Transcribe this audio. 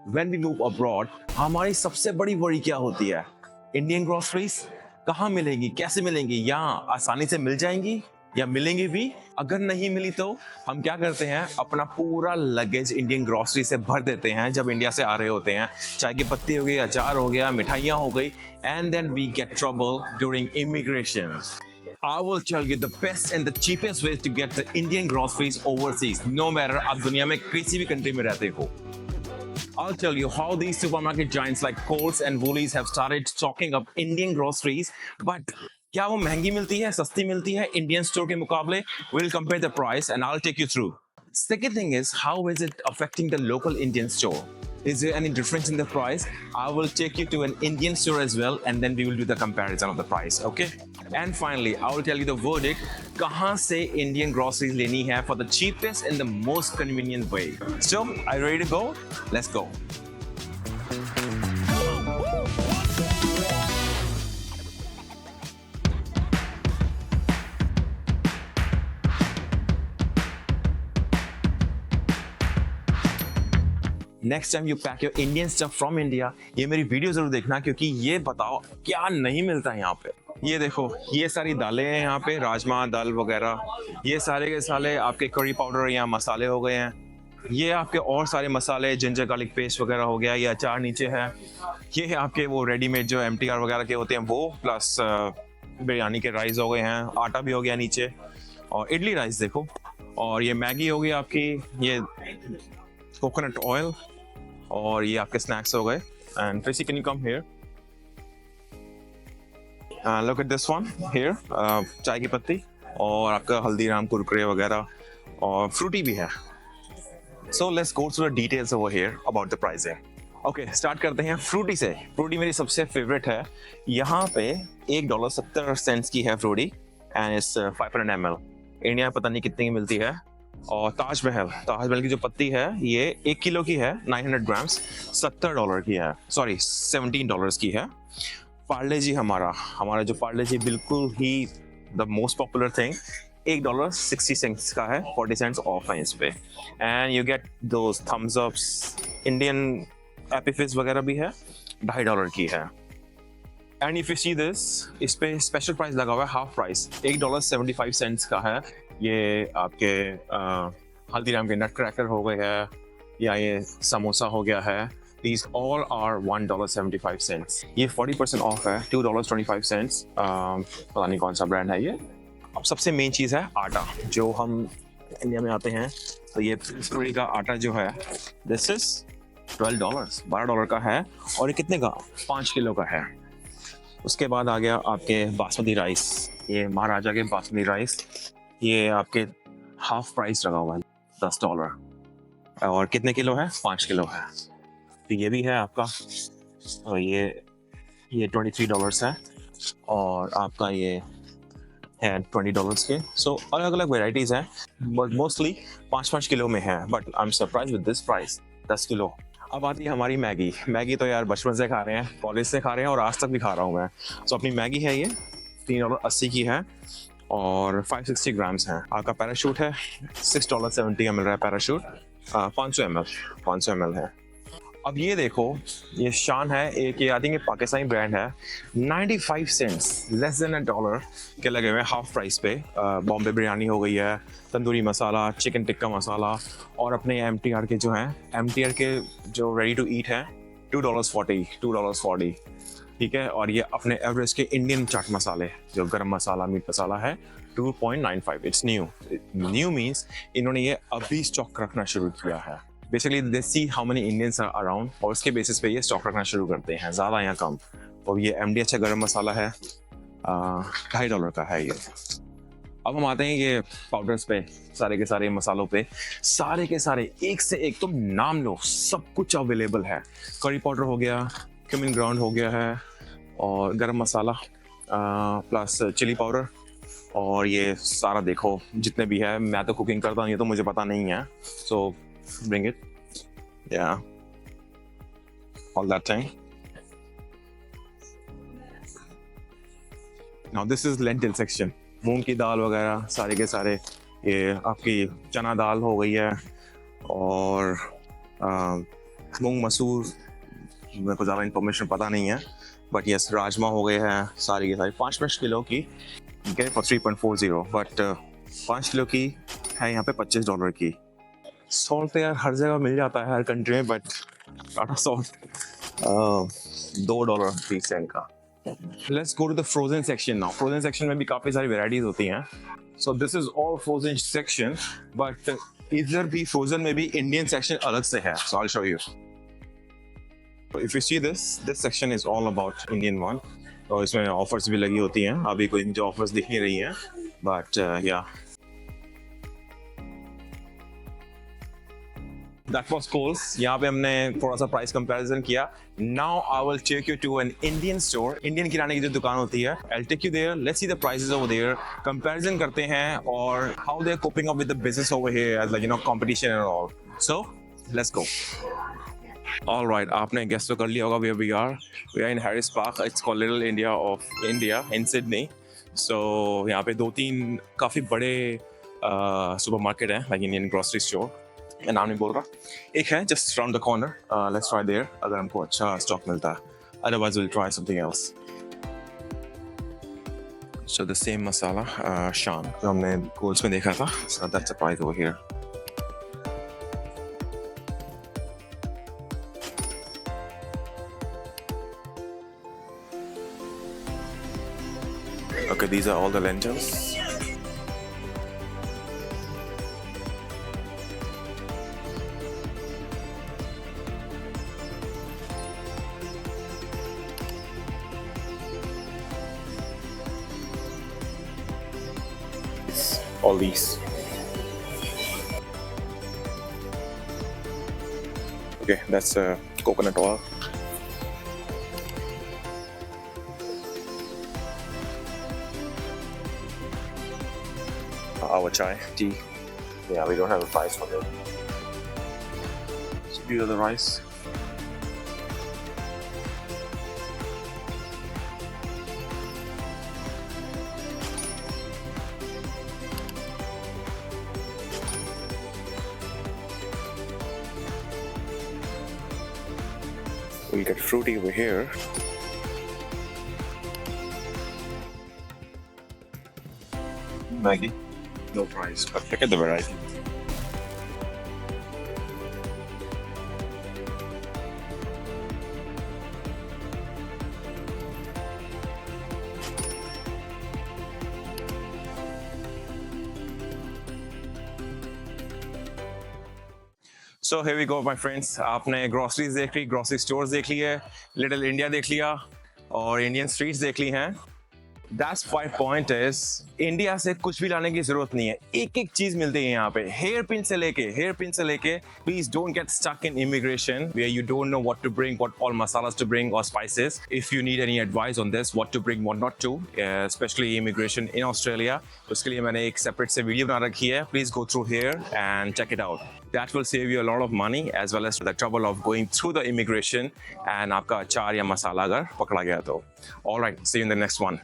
When we move abroad हमारी सबसे बड़ी वरी क्या होती है? इंडियन ग्रोसरीज कहाँ मिलेंगी, कैसे मिलेंगी? यहाँ आसानी से मिल जाएंगी या मिलेंगी भी? अगर नहीं मिली तो हम क्या करते हैं, अपना पूरा लगेज इंडियन ग्रोसरी से भर देते हैं जब इंडिया से आ रहे होते हैं। चाय की पत्ती हो गई, अचार हो गया, मिठाइयाँ हो गई, and then we get trouble during immigration. I will tell you the best and the cheapest ways to get the Indian groceries overseas, no matter आप दुनिया में किसी भी कंट्री में रहते हो। I'll tell you how these supermarket giants like Coles and Woolies have started stocking up Indian groceries, but क्या वो महंगी मिलती है, सस्ती मिलती है इंडियन स्टोर के मुकाबले? We'll compare the price and I'll take you through. Second thing is, how is it affecting the local Indian store? Is there any difference in the price? I will take you to an Indian store as well, and then we will do the comparison of the price, okay? And finally, I will tell you the verdict, कहाँ से Indian groceries लेनी है for the cheapest and the most convenient way. So, are you ready to go? Let's go. Next time you pack your Indian stuff from India, ये मेरी video जरूर देखना, क्योंकि ये बताओ क्या नहीं मिलता है यहाँ पे। ये देखो, ये सारी दालें हैं यहाँ पे, राजमा दाल वगैरह, ये सारे के सारे आपके करी पाउडर या मसाले हो गए हैं। ये आपके और सारे मसाले, जिंजर गार्लिक पेस्ट वगैरह हो गया, ये अचार नीचे है। ये है आपके वो रेडीमेड जो MTR वगैरह के होते हैं वो, प्लस बिरयानी के राइस हो गए हैं, आटा भी हो गया नीचे, और इडली राइस देखो, और ये मैगी हो गई आपकी, ये कोकोनट ऑयल, और ये आपके स्नैक्स हो गए। And Tracy, can you come here? Look at this one here, चाय की पत्ती, और आपका हल्दीराम कुरकुरे वगैरह, और फ्रूटी भी है। So let's go through the details over here about the pricing. Okay, start करते हैं फ्रूटी से। फ्रूटी मेरी सबसे फेवरेट है। यहाँ पे $1.70 की है Frooti, and it's 500 ml। India में पता नहीं कितने की मिलती है। और ताजमहल की जो पत्ती है ये 1 किलो की है, 900 ग्राम्स, $70 की है, सॉरी $17 की है। पार्ले जी हमारा जो पार्ले जी बिल्कुल ही द मोस्ट पॉपुलर थिंग, $1.60 का है, 40 सेंट्स ऑफ है इस पे। And you get those Thums Ups, Indian Appy Fizz वगैरह भी है, $2.5 की है। And if you see this, इस पे स्पेशल प्राइस लगा हुआ है, हाफ प्राइस, $1.75 का है। ये आपके हल्दीराम के नट क्रैकर हो गए हैं, या ये समोसा हो गया है, these all are $1.75। ये 40% ऑफ है, $2.25। पता नहीं कौन सा ब्रांड है ये। अब सबसे मेन चीज़ है आटा। जो हम इंडिया में आते हैं तो ये पूरी का आटा जो है, दिस इज $12 का है, और ये कितने का? 5 किलो का है। उसके बाद आ गया आपके बासमती राइस, ये महाराजा के बासमती राइस, ये आपके हाफ प्राइस लगा हुआ है, $10, और कितने किलो है? 5 किलो है। तो ये भी है आपका, और ये $23 है, और आपका ये है $20 के। सो अलग अलग वेराइटीज़ हैं, बट मोस्टली 5-5 किलो में है। But I am surprise with this price, 10 kilo. अब आती है हमारी मैगी तो यार बचपन से खा रहे हैं, कॉलेज से खा रहे हैं, और आज तक भी खा रहा हूँ मैं। सो अपनी मैगी है ये, $3.80 की है, और 560 ग्राम्स हैं। आपका पैराशूट है, $6.70 का मिल रहा है पैराशूट, 500 ml है। अब ये देखो, ये शान है एक, ये आई थिंक पाकिस्तानी ब्रांड है, 95 सेंट्स, लेस देन $1 के लगे हुए हैं हाफ प्राइस पे। बॉम्बे बिरयानी हो गई है, तंदूरी मसाला, चिकन टिक्का मसाला, और अपने MTR के जो हैं, MTR के जो रेडी टू ईट हैं, $2.40, ठीक है। और ये अपने एवरेस्ट के इंडियन चाट मसाले, जो गरम मसाला, मीट मसाला है, 2.95। इट्स न्यू मीन्स इन्होंने ये अभी स्टॉक रखना शुरू किया है। Basically they see how many Indians are around, और उसके बेसिस पे ये स्टॉक रखना शुरू करते हैं, ज़्यादा या कम। और ये MD गरम मसाला है, $2.5 का है ये। अब हम आते हैं ये पाउडर्स पे, सारे के सारे मसालों पे, सारे के सारे एक से एक, तुम नाम लो, सब कुछ अवेलेबल है। करी पाउडर हो गया, क्यूमिन ग्राउंड हो गया है, और गरम मसाला, प्लस चिली पाउडर, और ये सारा देखो जितने भी है। मैं तो कुकिंग करता हूँ, ये तो मुझे पता नहीं है, सो ब्रिंग इट, या all that thing. Now this is lentil section, मूंग की दाल वगैरह सारे के सारे। ये आपकी चना दाल हो गई है, और मूंग मसूर मेरे को ज़्यादा इन्फॉर्मेशन पता नहीं है, बट यस राजमा हो गए हैं सारी की सारी 5-5 किलो की गए फॉर 3.40, बट 5 किलो की है यहाँ पे $25 की। सॉल्ट तो यार हर जगह मिल जाता है हर कंट्री में, बट टाटा सॉल्ट $2.30 का। Let's go to the frozen section now. Frozen section में भी काफ़ी सारी वेराइटीज होती हैं। So this is all frozen section, but इधर भी फ्रोजन में भी इंडियन सेक्शन अलग से है। So I will show you. If you see this section is all about Indian one. और इसमें ऑफर्स भी लगी होती हैं। अभी कोई मुझे ऑफर्स दिख नहीं रही हैं, बट या That was Coles. यहाँ पे हमने थोड़ा सा प्राइस कंपैरिजन किया। Now I will take you to an Indian store. Indian किराने की जो दुकान होती है, I'll take you there. Let's see the prices over there. Comparison करते हैं और how they're coping up with the business over here as like competition and all. So let's go. All right, आपने guess तो कर लिया होगा where we are. We are in Harris Park. It's called Little India of India in Sydney. So यहाँ पे 2-3 काफी बड़े supermarket हैं, like Indian grocery store. मैं नाम नहीं बोल रहा। एक है just round the corner, let's try there अगर हमको अच्छा स्टॉक मिलता है, otherwise will try something else. So the same masala Shan जो हमने कोल्स में देखा था, so that's the price over here. Okay, these are all the lentils. All these. Okay, that's coconut oil. Our chai, tea. Yeah, we don't have a price for that. So these are the rice. We'll get fruity over here. Maggie, no price, but look at the variety. So here we go my friends. आपने groceries देख ली, grocery stores देख ली है, little India देख लिया और Indian streets देख ली हैं। That's my point is, India से कुछ भी लाने की जरूरत नहीं है, एक एक चीज मिलती है यहाँ पे, हेयर पिन से लेके please don't get stuck in immigration where you don't know what to bring, what all masalas to bring or spices. If you need any advice on this, what to bring, what not to, especially immigration in Australia, उसके लिए मैंने एक separate से video बना रखी है, please go through here and check it out. That will save you a lot of money as well as the trouble of going through the immigration and आपका अचार या मसाला अगर पकड़ा गया तो। All right, see you in the next one.